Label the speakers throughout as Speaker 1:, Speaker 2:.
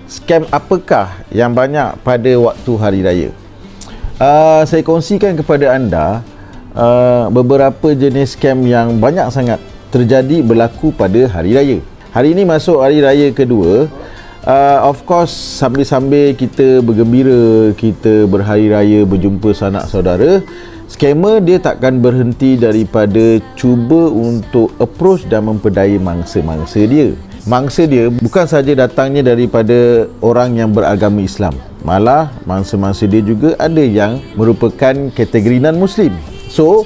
Speaker 1: Scam apakah yang banyak pada waktu hari raya? Saya kongsikan kepada anda beberapa jenis scam yang banyak sangat terjadi berlaku pada hari raya. Hari ini masuk hari raya kedua. Of course, sambil-sambil kita bergembira, kita berhari raya, berjumpa sanak saudara, scammer dia takkan berhenti daripada cuba untuk approach dan memperdaya mangsa-mangsa dia. Mangsa dia bukan saja datangnya daripada orang yang beragama Islam, malah mangsa-mangsa dia juga ada yang merupakan kategori non-Muslim. So,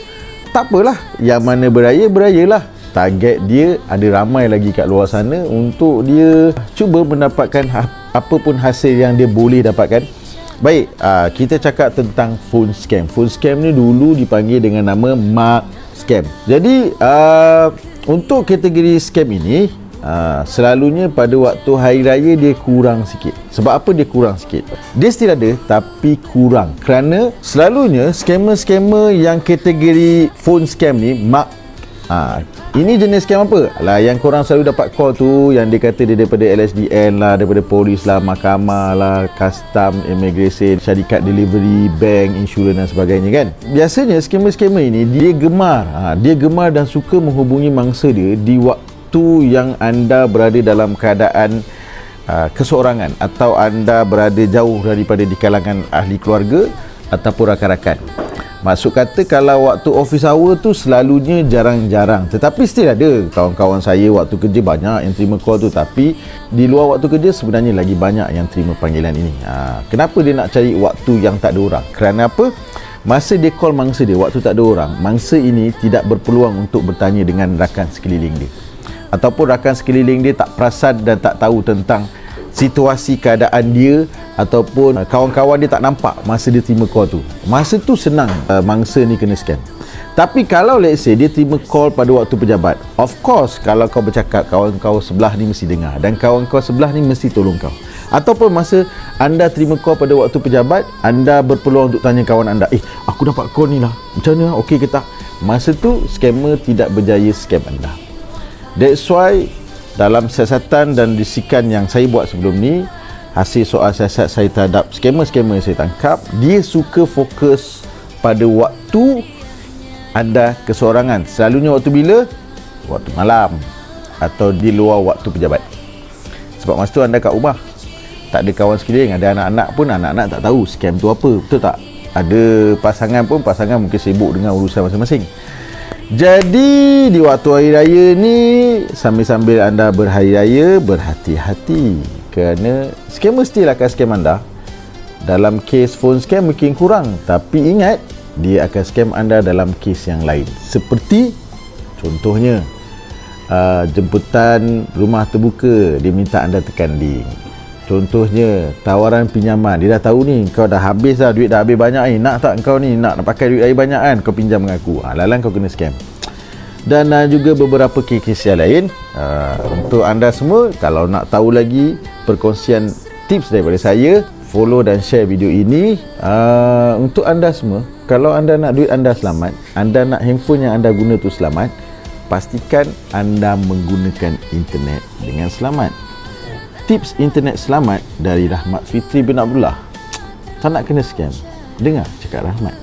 Speaker 1: tak apalah, yang mana beraya, berayalah. Target dia ada ramai lagi kat luar sana untuk dia cuba mendapatkan apa pun hasil yang dia boleh dapatkan. Baik, kita cakap tentang phone scam. Phone scam ni dulu dipanggil dengan nama Mark Scam. Jadi, untuk kategori scam ini, selalunya pada waktu hari raya dia kurang sikit. Sebab apa dia kurang sikit? Dia still ada tapi kurang, kerana selalunya scammer-scammer yang kategori phone scam ni ini jenis scam apa? Yang korang selalu dapat call tu, yang dia kata dia daripada LSDN lah, daripada polis lah, mahkamah lah, custom, immigration, syarikat delivery, bank, insurans dan sebagainya kan. Biasanya scammer-scammer ini dia gemar dan suka menghubungi mangsa dia di waktu yang anda berada dalam keadaan keseorangan, atau anda berada jauh daripada di kalangan ahli keluarga ataupun rakan-rakan. Maksud kata, kalau waktu office hour tu selalunya jarang-jarang, tetapi still ada kawan-kawan saya waktu kerja banyak yang terima call tu, tapi di luar waktu kerja sebenarnya lagi banyak yang terima panggilan ini. Kenapa dia nak cari waktu yang tak ada orang? Kerana apa? Masa dia call mangsa dia waktu tak ada orang, mangsa ini tidak berpeluang untuk bertanya dengan rakan sekeliling dia, ataupun rakan sekeliling dia tak perasan dan tak tahu tentang situasi keadaan dia, ataupun kawan-kawan dia tak nampak masa dia terima call tu. Masa tu senang mangsa ni kena scam. Tapi kalau let's say dia terima call pada waktu pejabat, of course kalau kau bercakap, kawan kau sebelah ni mesti dengar, dan kawan kau sebelah ni mesti tolong kau. Ataupun masa anda terima call pada waktu pejabat, anda berpeluang untuk tanya kawan anda, aku dapat call ni lah, macam mana, okey ke tak? Masa tu scammer tidak berjaya scam anda. That's why dalam siasatan dan bisikan yang saya buat sebelum ni, hasil soal siasat saya terhadap scammer-scammer yang saya tangkap, dia suka fokus pada waktu anda keseorangan. Selalunya waktu bila? Waktu malam, atau di luar waktu pejabat. Sebab masa tu anda kat rumah, tak ada kawan sekeliling, ada anak-anak pun, anak-anak tak tahu scam tu apa, betul tak? Ada pasangan pun, pasangan mungkin sibuk dengan urusan masing-masing. Jadi di waktu hari raya ni, sambil-sambil anda berhari raya, berhati-hati, kerana scammer still akan scam anda. Dalam kes phone scam mungkin kurang, tapi ingat, dia akan scam anda dalam kes yang lain. Seperti contohnya jemputan rumah terbuka, dia minta anda tekan link. Contohnya tawaran pinjaman, dia dah tahu ni kau dah habis dah, duit dah habis banyak ni, nak tak kau ni nak pakai duit lagi banyak kan, kau pinjam dengan aku. Lalang kau kena scam. Dan juga beberapa kes yang lain. Untuk anda semua, kalau nak tahu lagi perkongsian tips daripada saya, follow dan share video ini. Untuk anda semua, kalau anda nak duit anda selamat, anda nak handphone yang anda guna tu selamat, pastikan anda menggunakan internet dengan selamat. Tips internet selamat dari Rahmat Fitri bin Abdullah. Tak nak kena scam? Dengar cakap Rahmat.